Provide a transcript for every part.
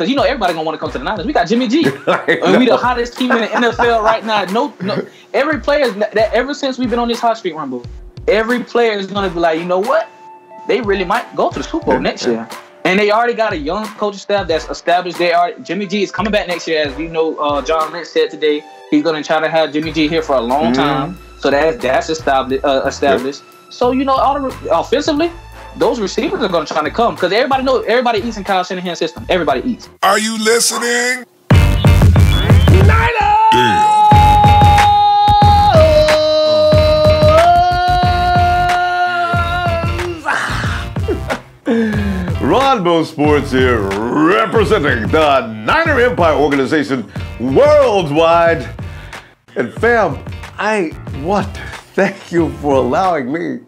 because you know everybody gonna want to come to the Niners. We got Jimmy G, and we the hottest team in the NFL right now. No, every player that ever since we've been on this hot streak, Ronbo, every player is gonna be like, you know what? They really might go to the Super Bowl next year. And they already got a young coaching staff that's established. Jimmy G is coming back next year, as you know. John Lynch said today he's going to try to have Jimmy G here for a long time. So that's established. So you know, offensively, those receivers are going to try to come because everybody eats in Kyle Shanahan's system. Everybody eats. Are you listening? Niners! Damn. Ronbo Sports here, representing the Niner Empire organization worldwide. And fam, thank you for allowing me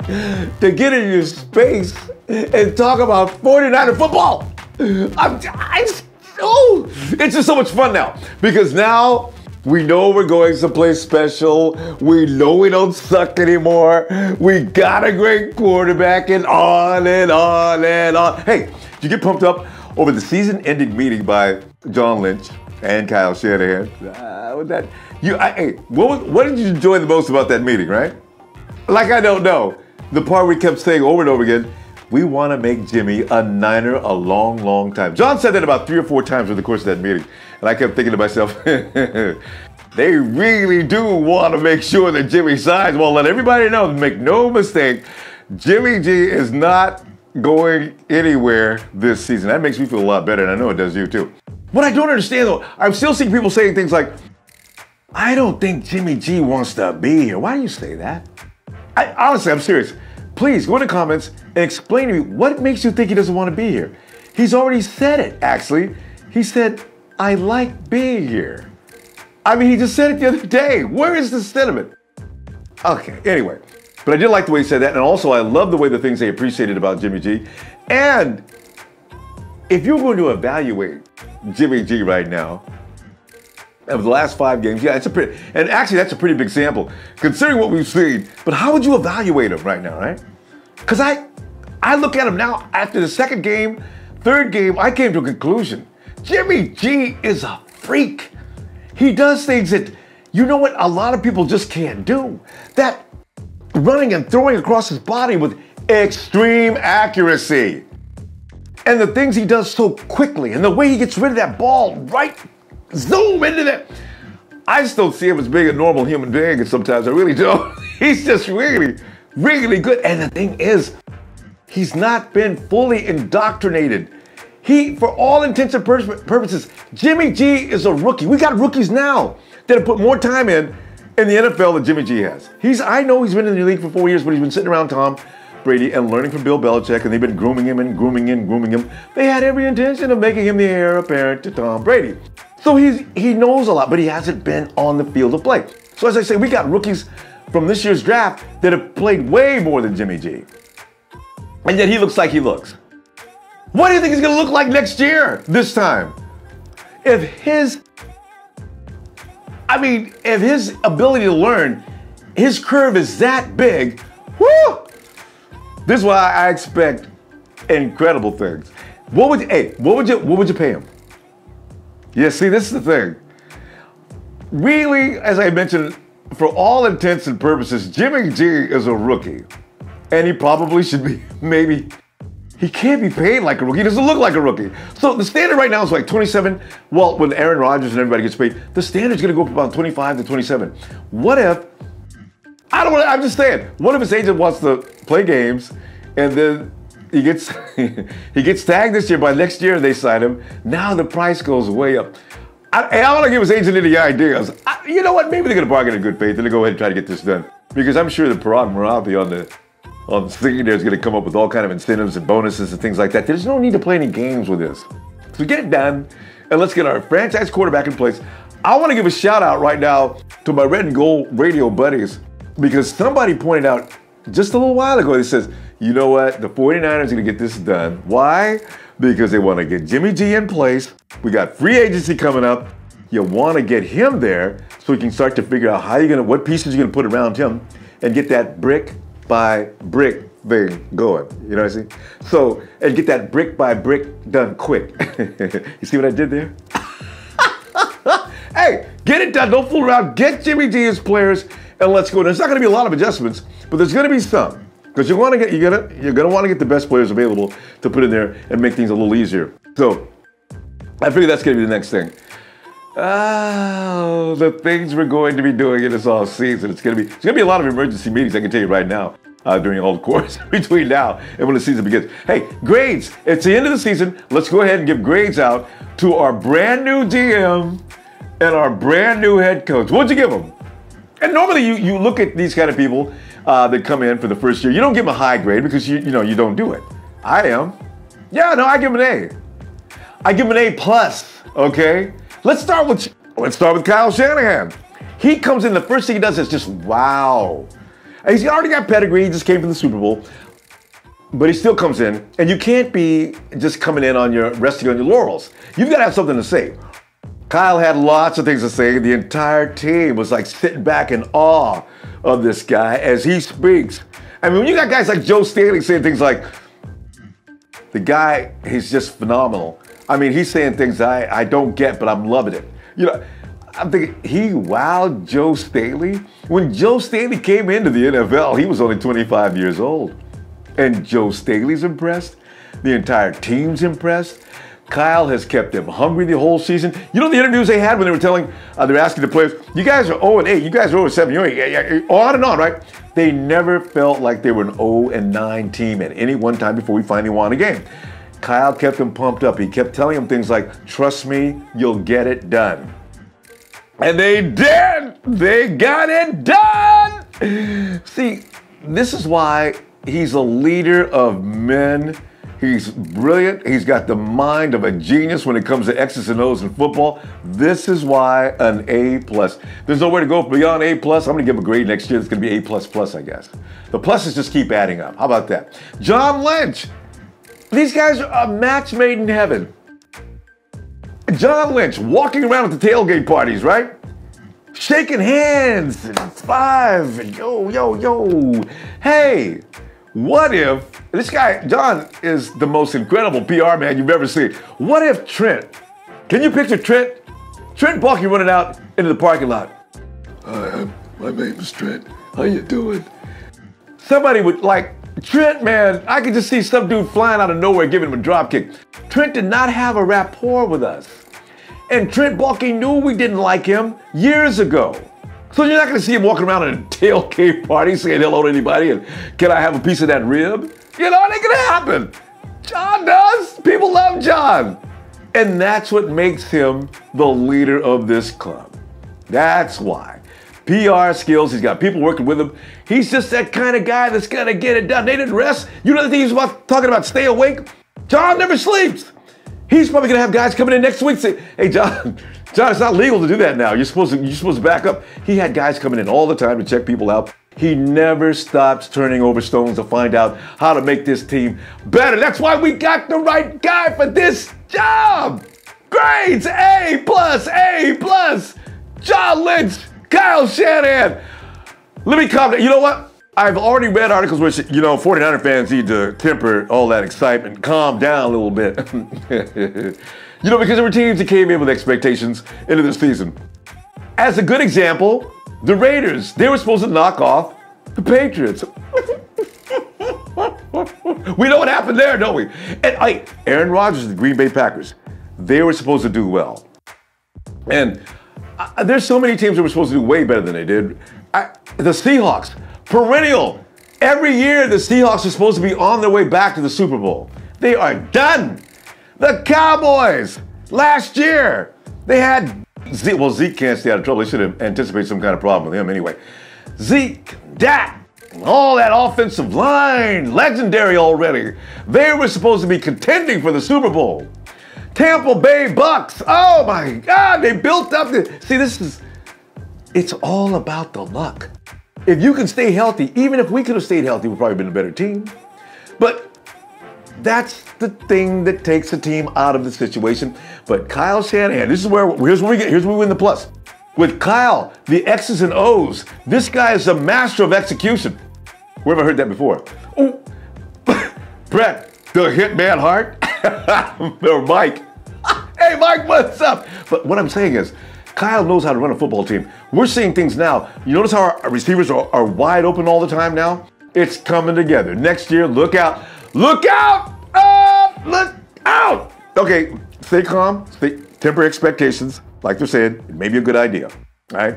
to get in your space and talk about 49er football. It's just so much fun now because now we know we're going someplace special. We know we don't suck anymore. We got a great quarterback and on and on and on. Hey, did you get pumped up over the season-ending meeting by John Lynch and Kyle Shanahan? What did you enjoy the most about that meeting, right? Like I don't know. The part we kept saying over and over again, we want to make Jimmy a Niner a long, long time. John said that about 3 or 4 times over the course of that meeting. And I kept thinking to myself, they really do want to make sure that Jimmy signs. Well, let everybody know, make no mistake, Jimmy G is not going anywhere this season. That makes me feel a lot better, and I know it does you too. What I don't understand though, I'm still seeing people saying things like, I don't think Jimmy G wants to be here. Why do you say that? Honestly, I'm serious. Please go in the comments and explain to me what makes you think he doesn't want to be here. He's already said it, actually. He said, I like being here. I mean, he just said it the other day. Where is the sentiment? Okay, anyway. But I did like the way he said that, and also I love the way the things they appreciated about Jimmy G. And if you're going to evaluate Jimmy G right now, of the last 5 games, yeah, that's a pretty big sample, considering what we've seen. But how would you evaluate him right now, right? Because I look at him now, after the 2nd game, 3rd game, I came to a conclusion. Jimmy G is a freak. He does things that, you know what, a lot of people just can't do. That running and throwing across his body with extreme accuracy. And the things he does so quickly, and the way he gets rid of that ball, right, zoom into that. I just don't see him as being a normal human being, and sometimes I really don't. He's just really, really good. And the thing is, he's not been fully indoctrinated. For all intents and purposes, Jimmy G is a rookie. We got rookies now that have put more time in the NFL than Jimmy G has. I know he's been in the league for 4 years, but he's been sitting around Tom Brady and learning from Bill Belichick, and they've been grooming him. They had every intention of making him the heir apparent to Tom Brady. So he knows a lot, but he hasn't been on the field of play. So as I say, we got rookies from this year's draft that have played way more than Jimmy G. And yet he looks like he looks. What do you think he's going to look like next year, this time? If his ability to learn, his curve is that big, whoo! This is why I expect incredible things. What would you pay him? Yeah, see, this is the thing. Really, as I mentioned, for all intents and purposes, Jimmy G is a rookie. And he probably should be, maybe, he can't be paid like a rookie. He doesn't look like a rookie. So the standard right now is like 27. Well, when Aaron Rodgers and everybody gets paid, the standard's gonna go up about 25 to 27. What if, I'm just saying, what if his agent wants to play games and then he gets tagged this year, by next year they sign him, now the price goes way up. I don't want to give his agent any ideas. You know what, maybe they're going to bargain in good faith and they go ahead and try to get this done. Because I'm sure the Parag Marathi on the scene there is going to come up with all kind of incentives and bonuses and things like that. There's no need to play any games with this. So get it done, and let's get our franchise quarterback in place. I want to give a shout out right now to my Red and Gold radio buddies, because somebody pointed out just a little while ago, he says, you know what, the 49ers are going to get this done. Why? Because they want to get Jimmy G in place. We got free agency coming up. You want to get him there so you can start to figure out what pieces you're going to put around him and get that brick by brick thing going. You know what I see? So, and get that brick by brick done quick. You see what I did there? Hey, get it done. Don't fool around. Get Jimmy G his players, and let's go. There's not going to be a lot of adjustments, but there's going to be some, because you're going to want to get the best players available to put in there and make things a little easier. So, I figure that's going to be the next thing. Oh, the things we're going to be doing in this off season. It's going to be a lot of emergency meetings, I can tell you right now, during all the course between now and when the season begins. Hey, grades. It's the end of the season. Let's go ahead and give grades out to our brand new GM and our brand new head coach. What'd you give them? And normally you look at these kind of people that come in for the first year. You don't give them a high grade because you don't do it. I am. Yeah, no, I give them an A. I give them an A plus. Okay. Let's start with Kyle Shanahan. He comes in, the first thing he does is just wow. He's already got pedigree, he just came from the Super Bowl, but he still comes in, and you can't be just coming in resting on your laurels. You've got to have something to say. Kyle had lots of things to say. The entire team was like sitting back in awe of this guy as he speaks. I mean, when you got guys like Joe Staley saying things like, the guy, he's just phenomenal. I mean, he's saying things I don't get, but I'm loving it. You know, I'm thinking, he wowed Joe Staley? When Joe Staley came into the NFL, he was only 25 years old. And Joe Staley's impressed. The entire team's impressed. Kyle has kept them hungry the whole season. You know the interviews they had when they were they're asking the players, you guys are 0-8, you guys are 0-7, you're 8, on and on, right? They never felt like they were an 0-9 team at any one time before we finally won a game. Kyle kept them pumped up. He kept telling them things like, trust me, you'll get it done. And they did! They got it done! See, this is why he's a leader of men. He's brilliant. He's got the mind of a genius when it comes to X's and O's in football. This is why an A+. There's nowhere to go beyond A+. I'm going to give him a grade next year. It's going to be A++, I guess. The pluses just keep adding up. How about that? John Lynch. These guys are a match made in heaven. John Lynch walking around at the tailgate parties, right? Shaking hands and five and yo. Hey, what if, this guy, John, is the most incredible PR man you've ever seen. What if Trent, can you picture Trent Barkley running out into the parking lot? Hi, my name is Trent. How you doing? Somebody would Trent, man, I could just see some dude flying out of nowhere giving him a drop kick. Trent did not have a rapport with us. And Trent Barkley knew we didn't like him years ago. So you're not going to see him walking around at a tailgate party saying hello to anybody and can I have a piece of that rib? You know, it ain't going to happen. John does. People love John. And that's what makes him the leader of this club. That's why. PR skills, he's got people working with him. He's just that kind of guy that's going to get it done. They didn't rest. You know the thing he's talking about stay awake? John never sleeps. He's probably going to have guys coming in next week say, hey, John, it's not legal to do that now. You're supposed to back up. He had guys coming in all the time to check people out. He never stops turning over stones to find out how to make this team better. That's why we got the right guy for this job. Grades, A+, A+. John Lynch, Kyle Shanahan. Let me calm down. You know what? I've already read articles where, 49er fans need to temper all that excitement, calm down a little bit. Because there were teams that came in with expectations into the season. As a good example, the Raiders, they were supposed to knock off the Patriots. We know what happened there, don't we? And Aaron Rodgers, the Green Bay Packers, they were supposed to do well. And there's so many teams that were supposed to do way better than they did. The Seahawks, perennial. Every year, the Seahawks are supposed to be on their way back to the Super Bowl. They are done. The Cowboys, last year, they had Zeke. Well, Zeke can't stay out of trouble. They should have anticipated some kind of problem with him anyway. Zeke, Dak, all that offensive line, legendary already. They were supposed to be contending for the Super Bowl. Tampa Bay Bucks, oh my God, they built up it's all about the luck. If you can stay healthy, even if we could have stayed healthy, we'd probably been a better team. But that's the thing that takes a team out of the situation. But Kyle Shanahan, here's where we win the plus. With Kyle, the X's and O's, this guy is a master of execution. Where have I heard that before? Oh, Brett, the Hitman Hart, or Mike. Hey, Mike, what's up? But what I'm saying is, Kyle knows how to run a football team. We're seeing things now. You notice how our receivers are wide open all the time now? It's coming together. Next year, look out. Look out! Look out! Okay, stay calm. Temper expectations. Like they're saying, it may be a good idea. All right?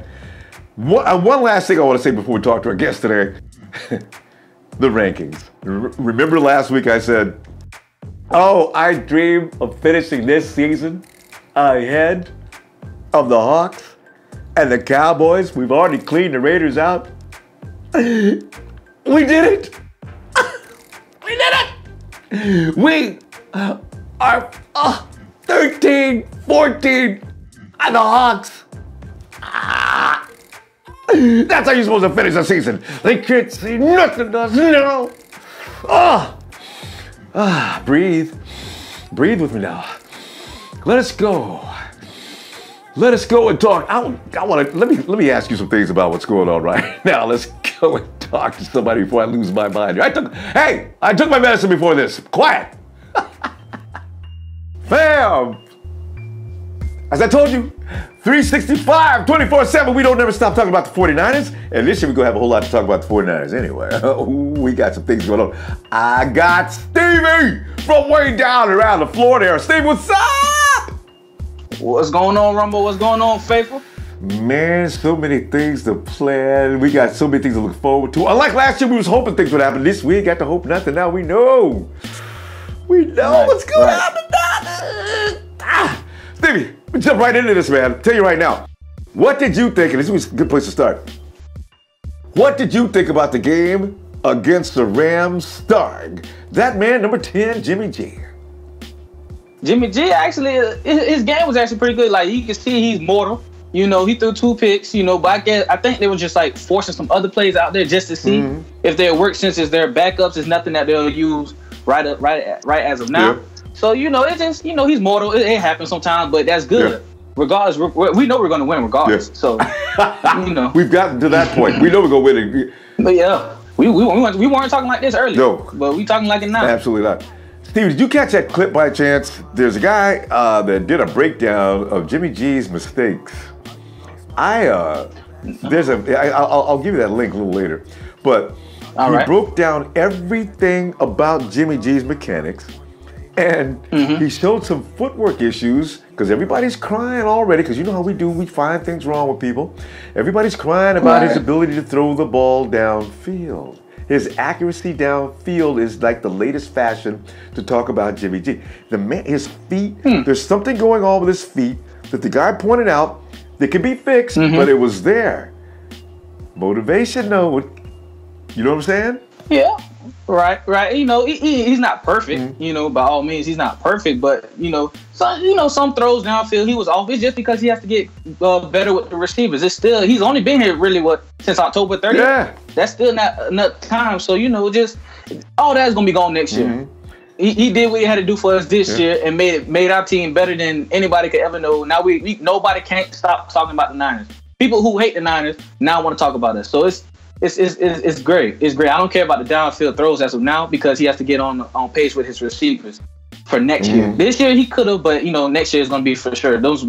One last thing I want to say before we talk to our guest today. The rankings. Remember last week I said, oh, I dream of finishing this season ahead of the Hawks and the Cowboys. We've already cleaned the Raiders out. We did it. We did it. We are 13, 14, and the Hawks. That's how you're supposed to finish the season. They can't see nothing to us, no. Breathe. Breathe with me now. Let us go. Let us go and talk. Let me ask you some things about what's going on right now. Let's go and talk to somebody before I lose my mind. I took my medicine before this. Quiet. Fam. As I told you, 365, 24/7, we don't never stop talking about the 49ers. And this year we're going to have a whole lot to talk about the 49ers anyway. We got some things going on. I got Stevie from way down around the floor there. Steve, what's up? What's going on, Ronbo? What's going on, Faithful? Man, so many things to plan. We got so many things to look forward to. Unlike last year, we was hoping things would happen. This week, got to hope nothing. Now we know. We know what's going to happen. Stevie, we jump right into this, man. I'll tell you right now. What did you think, and this is a good place to start. What did you think about the game against the Rams starring that man, number 10, Jimmy G? Jimmy G, actually, his game was actually pretty good. Like, you can see he's mortal. You know, he threw 2 picks, you know, but I think they were just, like, forcing some other plays out there just to see if they'll work, since it's their backups. It's nothing that they'll use right as of now. Yeah. So, you know, it's just, you know, he's mortal. It happens sometimes, but that's good. Yeah. Regardless, we know we're going to win regardless. Yeah. So, you know. We've gotten to that point. We know we're going to win. But, yeah, we weren't talking like this earlier. No. But we talking like it now. Absolutely not. Steve, did you catch that clip by chance? There's a guy that did a breakdown of Jimmy G's mistakes. I'll give you that link a little later. But he broke down everything about Jimmy G's mechanics. And he showed some footwork issues, because everybody's crying already, because you know how we do, we find things wrong with people. Everybody's crying about his ability to throw the ball downfield. His accuracy downfield is like the latest fashion to talk about Jimmy G. The man, his feet, there's something going on with his feet that the guy pointed out that could be fixed, but it was there. Motivation, though, you know what I'm saying? Yeah. Right. You know, he's not perfect. You know, by all means, he's not perfect. But you know, some throws downfield he was off. It's just because he has to get better with the receivers. It's still, he's only been here really since October 30th. Yeah, that's still not enough time. So you know, just all that's gonna be gone next year. He did what he had to do for us this year and made our team better than anybody could ever know. Now nobody can't stop talking about the Niners. People who hate the Niners now want to talk about us. So it's great. It's great. I don't care about the downfield throws as of now, because he has to get on pace with his receivers for next year. This year he could have, but you know, next year is going to be for sure. Those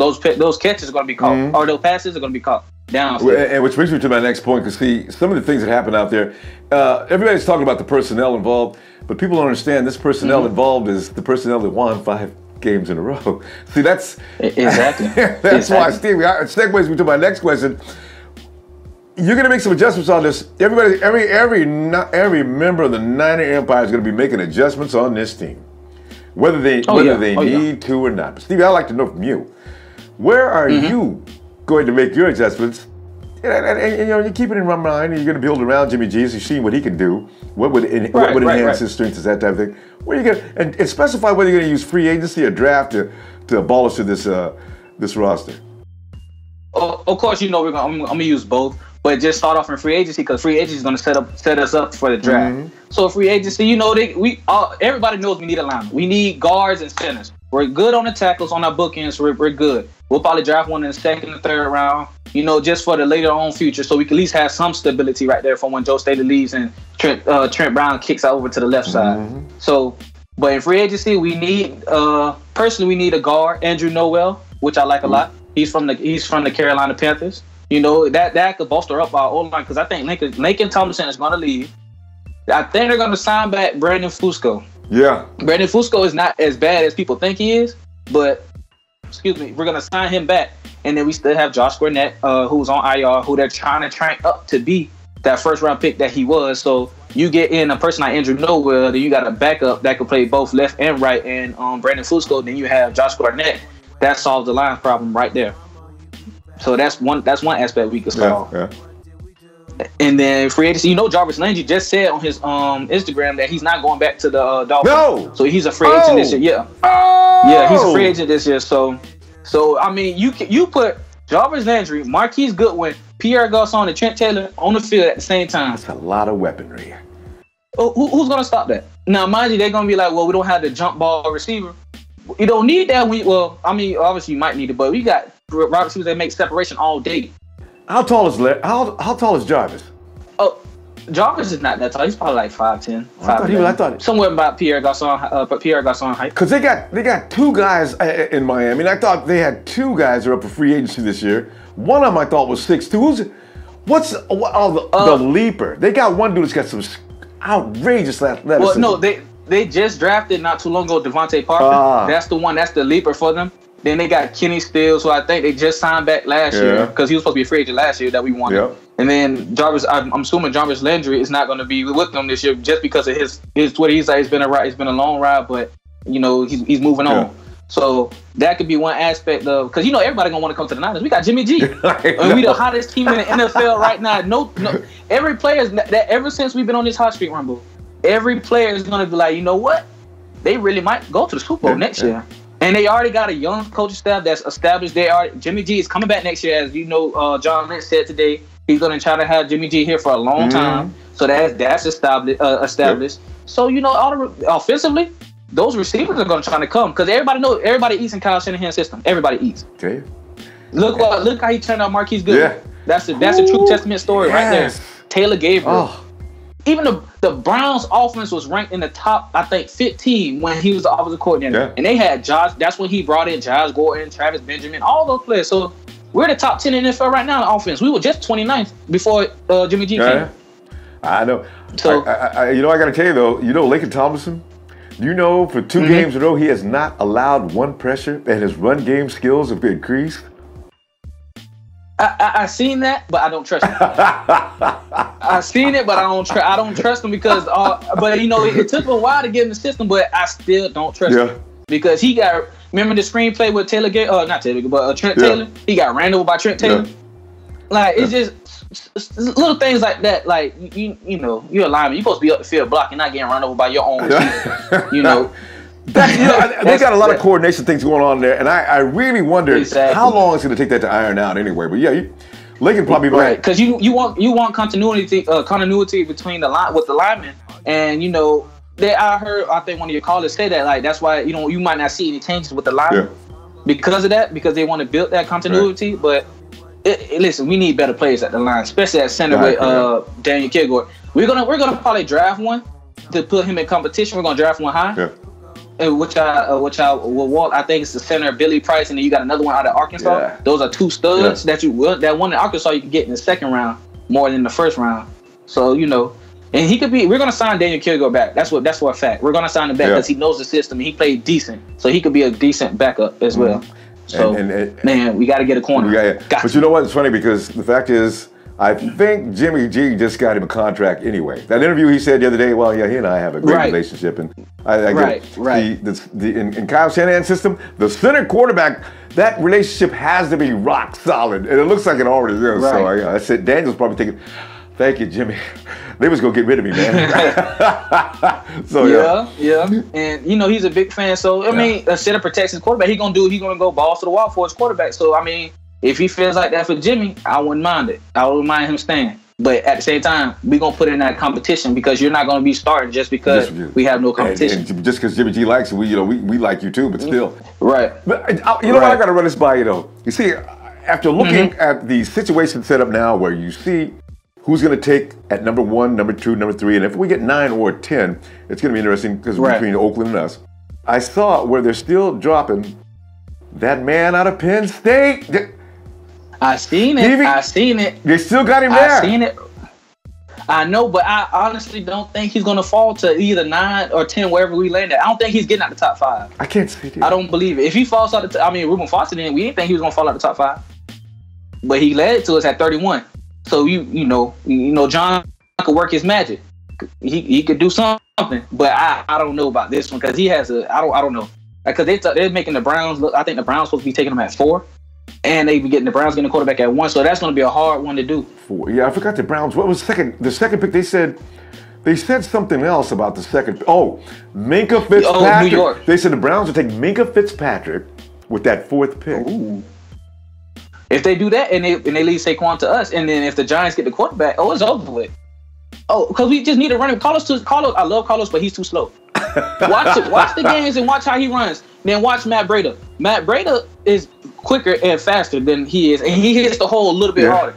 catches are going to be caught, or those passes are going to be caught downfield. And which brings me to my next point, because see, some of the things that happen out there, everybody's talking about the personnel involved, but people don't understand this personnel involved is the personnel that won 5 games in a row. See, that's exactly that's why, Steve. Segues me to my next question. You're going to make some adjustments on this. Every member of the Niner Empire is going to be making adjustments on this team, whether they need to or not. But Stevie, I'd like to know from you, where are you going to make your adjustments? And you know, you keep it in my mind, and you're going to build around Jimmy G, so you've seen what he can do, what would enhance his strengths, that type of thing. Where are you going and specify whether you're going to use free agency or draft to abolish this roster. Of course, you know I'm going to use both. But just start off in free agency, because free agency is going to set us up for the draft. So free agency, you know, everybody knows we need a lineman. We need guards and centers. We're good on the tackles, on our bookends. We're good. We'll probably draft one in the 2nd or 3rd round. you know, just for the later on future, so we can at least have some stability right there for when Joe Staley leaves and Trent Brown kicks out over to the left side. So, but in free agency, we need personally we need a guard, Andrew Noel, which I like a lot. He's from the Carolina Panthers. You know, that could bolster up our O-line because I think Lincoln Tomlinson is going to leave. I think they're going to sign back Brandon Fusco. Yeah. Brandon Fusco is not as bad as people think he is, but, excuse me, we're going to sign him back. And then we still have Josh Gordett, who's on IR, who they're trying to train up to be that first-round pick that he was. So you get in a person like Andrew Noel, then you got a backup that can play both left and right, and Brandon Fusco. Then you have Josh Gordett. That solves the line problem right there. So that's one aspect we could solve. Yeah. And then free agency, you know, Jarvis Landry just said on his Instagram that he's not going back to the Dolphins. No. So he's a free agent this year. Yeah. Yeah, he's a free agent this year. So I mean, you put Jarvis Landry, Marquise Goodwin, Pierre Garçon, and Trent Taylor on the field at the same time. That's a lot of weaponry. Who's going to stop that? Now, mind you, they're going to be like, well, we don't have the jump ball receiver. You don't need that. I mean, obviously you might need it, but we got wide receivers that make separation all day. How tall is Jarvis? Oh, Jarvis is not that tall. He's probably like 5'10". I thought somewhere about Pierre Garçon height. Because they got two guys in Miami. And I thought they had two guys that are up for free agency this year. One of them I thought was 6'2". The leaper? They got one dude that's got some outrageous athleticism. Well, no, they just drafted not too long ago Devontae Parker. That's the one. That's the leaper for them. Then they got Kenny Stills, who I think they just signed back last year because he was supposed to be a free agent last year that we wanted. Yep. And then Jarvis, I'm assuming Jarvis Landry is not going to be with them this year just because of his Twitter. He's like, it's been a long ride, but you know he's moving on. So that could be one aspect of, because you know everybody gonna want to come to the Niners. We got Jimmy G, and we the hottest team in the NFL right now. No, every player that ever since we've been on this hot streak, Ronbo, every player is gonna be like, you know what, they really might go to the Super Bowl next year. And they already got a young coaching staff that's established. Jimmy G is coming back next year, as you know. John Lynch said today he's going to try to have Jimmy G here for a long time. So that's established. So you know, offensively, those receivers are going to try to come because everybody eats in Kyle Shanahan's system. Everybody eats. Okay. Look how he turned out Marquise Goodwin. Yeah. That's a true testament story right there. Taylor Gabriel. Oh. Even the Browns offense was ranked in the top, I think, 15 when he was the offensive coordinator. Yeah. And they had Josh. That's when he brought in Josh Gordon, Travis Benjamin, all those players. So we're the top 10 in the NFL right now in offense. We were just 29th before Jimmy G came. I know. So I got to tell you though, you know Lincoln Tomlinson. You know, for 2 games in a row, he has not allowed one pressure, and his run game skills have increased. I seen that, but I don't trust him. I seen it, but I don't trust him because, but you know, it took a while to get in the system, but I still don't trust him because he got. Remember the screenplay with Trent Taylor? He got ran over by Trent Taylor. Like it's just little things like that. Like you know, you're a lineman. You're supposed to be up the field blocking, not getting run over by your own receiver. You know. They got a lot of coordination things going on there, and I really wonder how long it's going to take that to iron out anyway. But yeah, Lincoln probably right because you want continuity between the line with the linemen, and you know I think one of your callers say that like that's why you might not see any changes with the linemen because of that, because they want to build that continuity. But listen, we need better players at the line, especially at center with Daniel Kilgore. We're gonna probably draft one to put him in competition. We're gonna draft one high. Yeah. Which I will walk. I think it's the center Billy Price, and then you got another one out of Arkansas. Yeah. Those are 2 studs that one in Arkansas you can get in the second round more than the first round. So you know, and he could be. We're gonna sign Daniel Kilgore back. That's for a fact. We're gonna sign him back because he knows the system and he played decent, so he could be a decent backup as well. So man, we got to get a corner. But you know what? It's funny because the fact is, I think Jimmy G just got him a contract anyway. That interview he said the other day, well, yeah, he and I have a great relationship. And I get in Kyle Shanahan's system, the center quarterback, that relationship has to be rock solid. And it looks like it already is. Right. So I said, Daniel's probably thinking, thank you, Jimmy. They was going to get rid of me, man. So yeah. And, you know, he's a big fan. So, I mean, a center protects his quarterback. He's going to go balls to the wall for his quarterback. So, I mean, if he feels like that for Jimmy, I wouldn't mind it. I wouldn't mind him staying. But at the same time, we're going to put in that competition because you're not going to be starting just because we have no competition. And just because Jimmy G likes it, we like you too, but still. Right. But you know what? I got to run this by you, though. You see, after looking at the situation set up now where you see who's going to take at number 1, number 2, number 3, and if we get 9 or 10, it's going to be interesting because between Oakland and us. I saw where they're still dropping that man out of Penn State. I seen it. Stevie, I seen it. They still got him there. I seen it. I know, but I honestly don't think he's going to fall to either 9 or 10, wherever we land at. I don't think he's getting out the top 5. I can't see it. I don't believe it. If he falls out the Reuben Foster didn't. We didn't think he was going to fall out the top 5. But he led it to us at 31. So, you know, John could work his magic. He could do something. But I don't know about this one because he has I don't know. Because they're making the Browns look. I think the Browns supposed to be taking them at 4. And they be getting the Browns getting a quarterback at 1, so that's going to be a hard one to do. 4. Yeah, I forgot the Browns. What was second? The second pick, they said something else about the second. Oh, Minkah Fitzpatrick. Oh, New York. They said the Browns would take Minkah Fitzpatrick with that 4th pick. Ooh. If they do that and they leave Saquon to us, and then if the Giants get the quarterback, it's over with. Oh, because we just need to run him. Carlos, I love Carlos, but he's too slow. Watch the games and watch how he runs. Then watch Matt Breida. Matt Breida is quicker and faster than he is, and he hits the hole a little bit harder.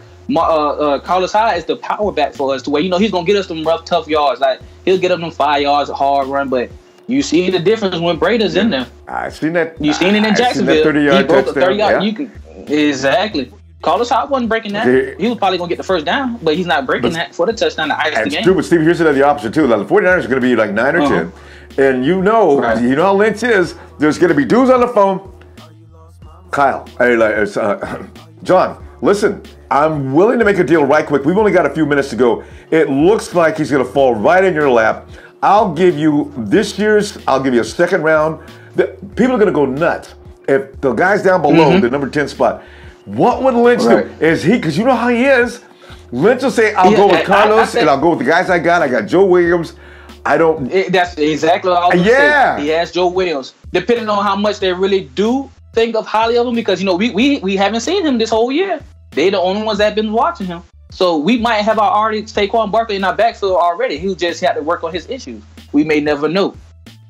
Carlos Hyde is the power back for us to where, he's going to get us some rough, tough yards. Like, he'll get us them 5 yards, a hard run, but you see the difference when Breida's in there. I've seen that. You seen it in Jacksonville. 30-yard he broke a 30-yard. Yeah. Exactly. Carlos Hyde wasn't breaking that. He was probably going to get the first down, but he's not breaking that for the touchdown to ice the game. It's true, but Stevie, here's the opposite too. Like, the 49ers are going to be like 9 or 10. And you know how Lynch is. There's going to be dudes on the phone. Kyle, John, listen, I'm willing to make a deal right quick. We've only got a few minutes to go. It looks like he's going to fall right in your lap. I'll give you a second round. People are going to go nuts. If the guy's down below the number 10 spot, what would Lynch do? Is he, because you know how he is, Lynch will say, I'll go with Carlos and I'll go with the guys I got. I got Joe Williams. That's exactly what I was saying. He has Joe Williams. Depending on how much they really do think of highly of him, because we haven't seen him this whole year. They're the only ones that have been watching him. So we might have already Saquon Barkley in our backfield already. He just had to work on his issues. We may never know.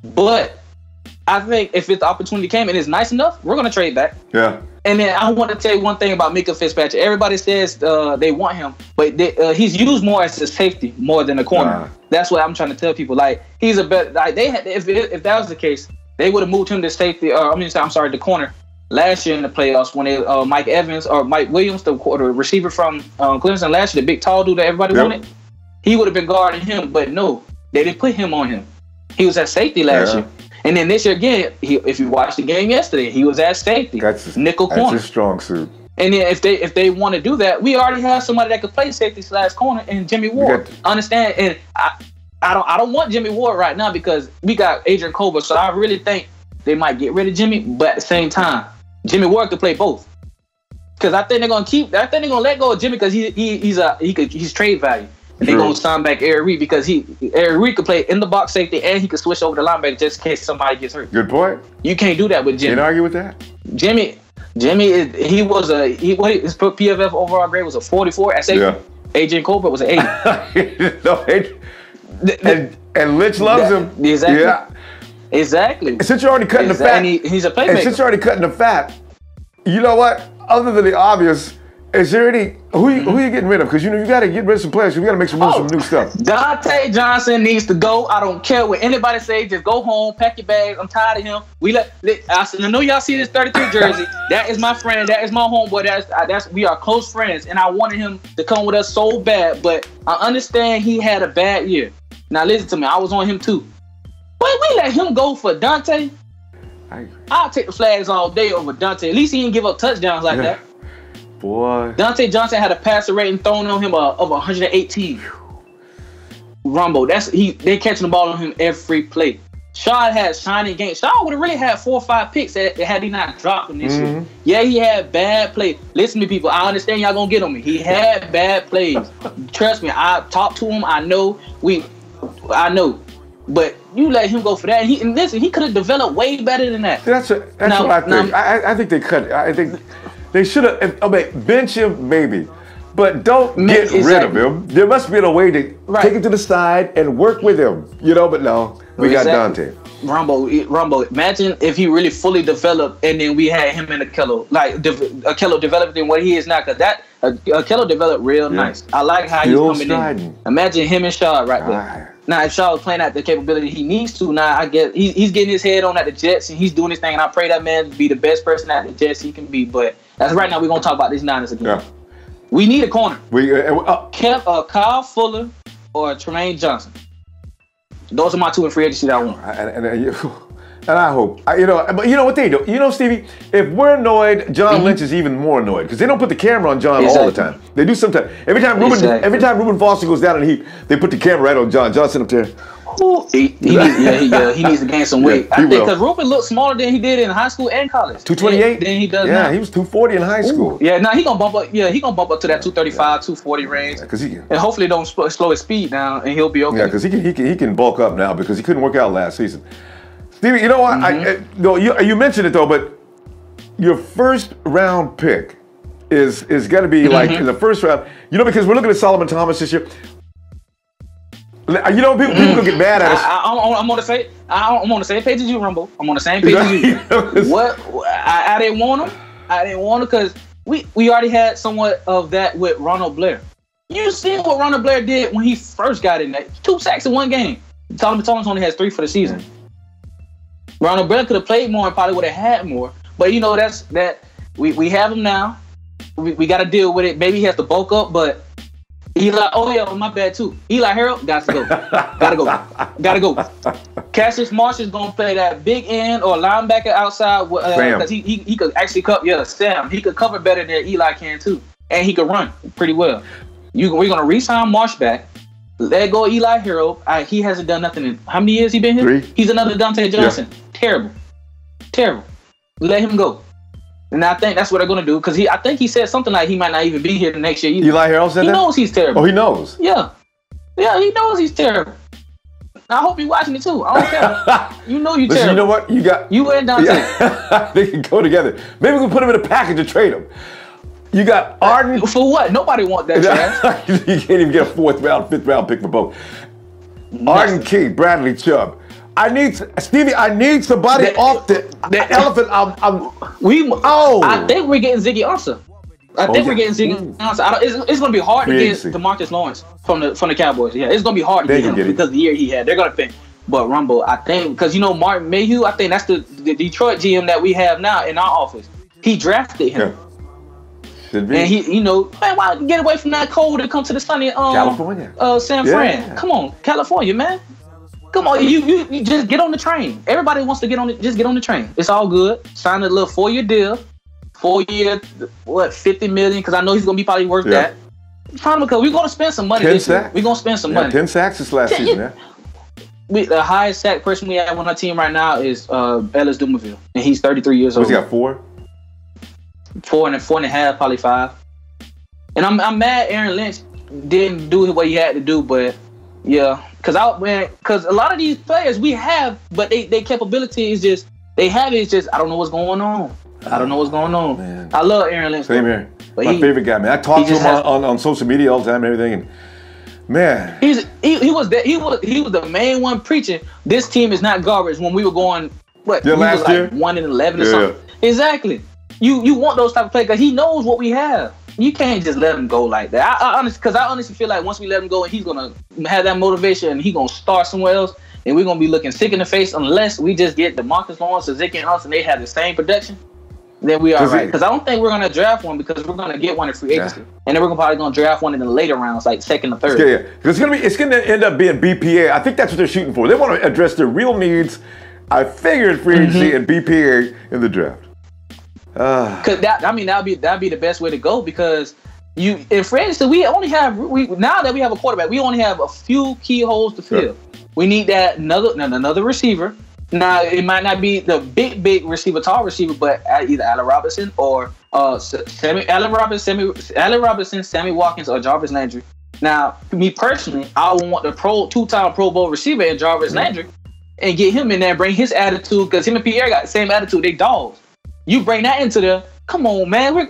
But I think if the opportunity came and it's nice enough, we're gonna trade back. Yeah. And then I want to tell you one thing about Minkah Fitzpatrick. Everybody says they want him, but he's used more as a safety more than a corner. That's what I'm trying to tell people. Like, he's a better. Like, if that was the case, they would have moved him to safety. The corner last year in the playoffs when they Mike Evans or Mike Williams, the receiver from Clemson last year, the big tall dude that everybody wanted. He would have been guarding him, but no, they didn't put him on him. He was at safety last year. And then this year again, if you watched the game yesterday, he was at safety, nickel corner. That's his strong suit. And then if they want to do that, we already have somebody that could play safety / corner, and Jimmy Ward. Understand? And I don't want Jimmy Ward right now because we got Adrian Colbert, so I really think they might get rid of Jimmy. But at the same time, Jimmy Ward could play both. Because I think they're gonna let go of Jimmy because he's trade value. And they're going to sign back Eric Reed because Eric Reed could play in the box safety and he could switch over to linebacker just in case somebody gets hurt. Good point. You can't do that with Jimmy. Can't argue with that. His PFF overall grade was a 44 at safety. Yeah. AJ Colbert was an 80. And Lynch loves him. Exactly. Yeah. Exactly. And since you're already cutting the fat, and he's a playmaker. And since you're already cutting the fat, you know what? Other than the obvious, is there any who you getting rid of? Because you got to get rid of some players. You got to make some new stuff. Dante Johnson needs to go. I don't care what anybody say. Just go home, pack your bags. I'm tired of him. I know y'all see this 33 jersey. That is my friend. That is my homeboy. We are close friends, and I wanted him to come with us so bad. But I understand he had a bad year. Now listen to me. I was on him too. But we let him go for Dante. I'll take the flags all day over Dante. At least he didn't give up touchdowns like that. Boy. Dante Johnson had a passer rating thrown on him of 118. Ronbo, they catching the ball on him every play. Shaw had shining games. Shaw would have really had 4 or 5 picks had he not dropped him this year. Yeah, he had bad plays. Listen to me, people. I understand y'all gonna get on me. He had bad plays. Trust me, I talked to him. I know. But you let him go for that. And listen, he could have developed way better than that. That's what I think. I think they cut. I think they should have. Bench him, maybe. But don't get rid of him. There must be a way to take him to the side and work with him. But no, we got Dante. Rumbo, imagine if he really fully developed and then we had him in Akello, like Akello developed in what he is now, because that Akello developed real nice. I like how Still he's coming striding. in. Imagine him and Shaw right there. Now, if Shaw was playing at the capability he needs to, now I guess he's getting his head on at the Jets and he's doing his thing, and I pray that man be the best person at the Jets he can be. But that's right now we're going to talk about these Niners again. Yeah. We need a corner. Kyle Fuller or Tremaine Johnson. Those are my two in free agency that I want. And I hope, but you know what they do? You know, Stevie, if we're annoyed, John Lynch is even more annoyed because they don't put the camera on John all the time. They do sometimes. Every time Reuben Foster goes down in the heat, they put the camera right on John. John's sitting up there. He needs to gain some weight. I think because Reuben looks smaller than he did in high school and college. 228. Than he does now. Yeah, he was 240 in high school. Yeah, now he gonna bump up. Yeah, he gonna bump up to that 235, 240 range. And hopefully don't slow his speed down, and he'll be okay. Yeah, because he can bulk up now because he couldn't work out last season. Stevie, you know what? You mentioned it though, but your first round pick is got to be like in the first round. You know, because we're looking at Solomon Thomas this year. You know, people gonna get mad at us. I'm on the same page as you, Rumbo. I'm on the same page as you. I didn't want him. I didn't want him because we already had somewhat of that with Ronald Blair. You seen what Ronald Blair did when he first got in there? 2 sacks in one game. Solomon Thomas only has 3 for the season. Ronald Blair could have played more and probably would have had more. But you know, we have him now. We got to deal with it. Maybe he has to bulk up, but my bad too. Eli Harold got to go. Gotta go. Cassius Marsh is gonna play that big end or linebacker outside because he could actually cover. Sam. He could cover better than Eli can too, and he could run pretty well. We're gonna re-sign Marsh back. Let go of Eli Harold. He hasn't done nothing in how many years he been here? 3. He's another Dante Johnson. Yeah. Terrible. Let him go. And I think that's what they're going to do because I think he said something like he might not even be here the next year either. Eli Harold said that? He knows he's terrible. Oh, he knows? Yeah, he knows he's terrible. I hope you're watching it too. I don't care. You know you're terrible. You know what? You and Dante. Yeah. They can go together. Maybe we can put them in a package and trade them. You got Arden. For what? Nobody want that trash. You can't even get a 4th round, 5th round pick for both. Arden Key, Bradley Chubb. I need somebody off the elephant. I think we're getting Ziggy Ansah. We're getting Ziggy Ansah. It's going to be hard to get DeMarcus Lawrence from the Cowboys. Yeah, it's going to be hard to get him because of the year he had. They're going to pay. But Rumbo, I think, because Martin Mayhew, I think that's the Detroit GM that we have now in our office. He drafted him. Yeah. Should be. And he, man, why get away from that cold and come to the sunny California, San Fran? Yeah. Come on, California, man. Come on, you just get on the train. Everybody wants to get on it. Just get on the train. It's all good. Sign a little 4-year deal. 4-year, $50 million? Because I know he's gonna be probably worth that. Because we're gonna spend some money. 10 sacks. We're gonna spend some money. 10 sacks this last season. Yeah. The highest sack person we have on our team right now is Ellis Dumerville, and he's 33 years old. He got 4. 4.5, probably 5. And I'm mad Aaron Lynch didn't do what he had to do, but yeah, because a lot of these players we have, but their capability is just I don't know what's going on. Man. I love Aaron Lynch. Same here. My favorite guy, man. I talk to him on social media all the time and everything, and man, he was the main one preaching this team is not garbage when we were going last year 1-11 or something. Exactly. You want those type of players because he knows what we have. You can't just let him go like that. I honestly feel like once we let him go and he's gonna have that motivation and he's gonna start somewhere else and we're gonna be looking sick in the face unless we just get DeMarcus Lawrence or Ziggy Ansah and they have the same production. Then we are right. Because I don't think we're gonna draft one because we're gonna get one in free agency and then we're probably gonna draft one in the later rounds, like 2nd or 3rd. Yeah. It's gonna end up being BPA. I think that's what they're shooting for. They want to address their real needs. I figured free agency and BPA in the draft. Cause that'd be the best way to go because in free agency we only have now that we have a quarterback we only have a few key holes to fill. We need that another receiver. Now it might not be the big receiver, tall receiver, but either Allen Robinson or Sammy Watkins, or Jarvis Landry. Now me personally, I would want the 2-time Pro Bowl receiver in Jarvis Landry and get him in there, and bring his attitude because him and Pierre got the same attitude. They dogs. You bring that into there. Come on, man.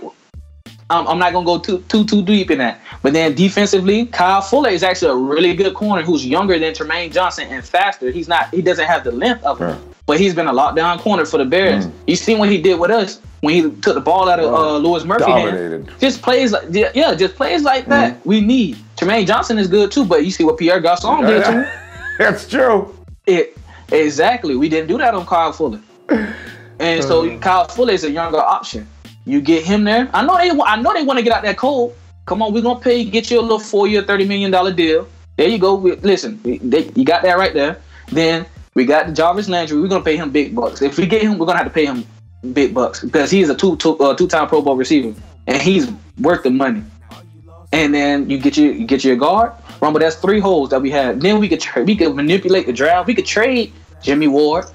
I'm not gonna go too deep in that. But then defensively, Kyle Fuller is actually a really good corner who's younger than Tremaine Johnson and faster. He doesn't have the length of him, but he's been a lockdown corner for the Bears. You seen what he did with us when he took the ball out of Louis Murphy's hand. Just plays like just plays like that. We need Tremaine Johnson is good too, but you see what Pierre Garçon did to him. That's true. Exactly. We didn't do that on Kyle Fuller, and so Kyle Fuller is a younger option. You get him there. I know they want to get out that cold. Come on, we're gonna get you a little 4-year, $30 million deal. There you go. Listen, you got that right there. Then we got the Jarvis Landry. We're gonna pay him big bucks. If we get him, we're gonna have to pay him big bucks because he's a two-time Pro Bowl receiver and he's worth the money. And then you get your guard. Rumble, that's 3 holes that we had. Then we could manipulate the draft. We could trade Jimmy Ward.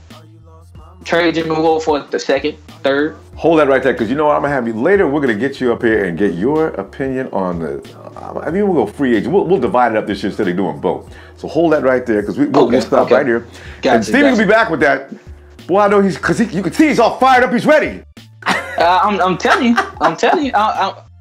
Trade Jimmy Ward for the second, third. Hold that right there, because you know what? I'm going to have you later. We're going to get you up here and get your opinion on the. I mean, we'll go free agent. We'll divide it up this year instead of doing both. So hold that right there, because we'll stop right here. And Stevie will be back with that. Boy, I know you can see he's all fired up. He's ready. I'm telling you.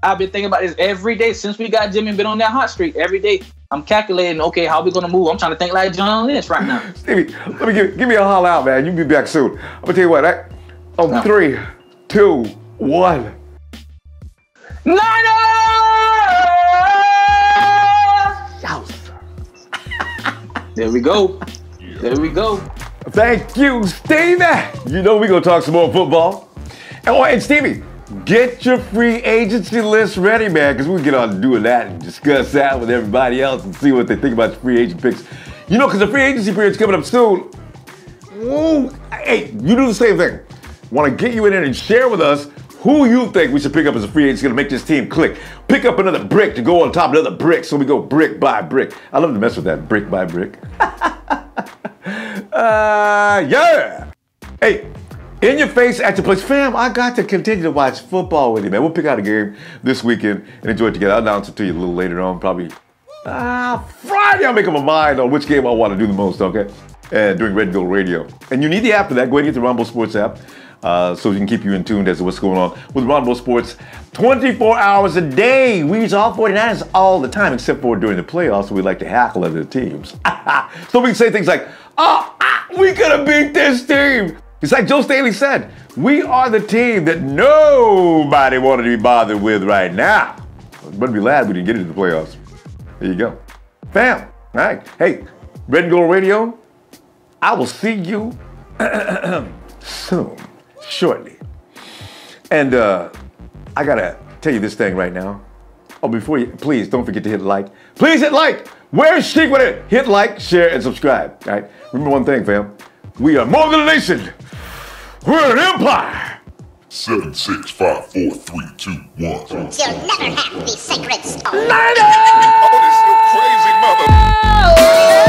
I've been thinking about this every day since we got Jimmy. Been on that hot streak every day. I'm calculating. Okay, how we gonna move? I'm trying to think like John Lynch right now. Stevie, let me give me a holler out, man. You be back soon. I'm gonna tell you what. On 3, 2, 1. Niners! There we go. There we go. Thank you, Stevie. You know we're gonna talk some more football. And Stevie, get your free agency list ready, man, because we can get on to doing that and discuss that with everybody else and see what they think about the free agent picks. You know, because the free agency period's coming up soon. Ooh, hey, you do the same thing. Want to get you in there and share with us who you think we should pick up as a free agent. It's going to make this team click. Pick up another brick to go on top of another brick, so we go brick by brick. I love to mess with that, brick by brick. Yeah. Hey, in your face, at your place. Fam, I got to continue to watch football with you, man. We'll pick out a game this weekend and enjoy it together. I'll announce it to you a little later on, probably Friday. I'll make up my mind on which game I want to do the most, okay? And during Red Gold Radio. And you need the app for that. Go ahead and get the Ronbo Sports app so we can keep you in tune as to what's going on with Ronbo Sports 24 hours a day. We use all 49ers all the time, except for during the playoffs, we like to hackle other teams. So we can say things like, we could have beat this team. It's like Joe Staley said, we are the team that nobody wanted to be bothered with right now. But be glad we didn't get into the playoffs. There you go. Fam, all right. Hey, Red and Gold Radio, I will see you soon, shortly. And I got to tell you this thing right now. Oh, before you, please don't forget to hit like. Please hit like. Where's Sheik with it? Hit like, share, and subscribe. All right. Remember one thing, fam. We are more than a nation. We're an empire. 7, 6, 5, 4, 3, 2, 1. You'll never have the sacred stone. Oh, this you crazy mother.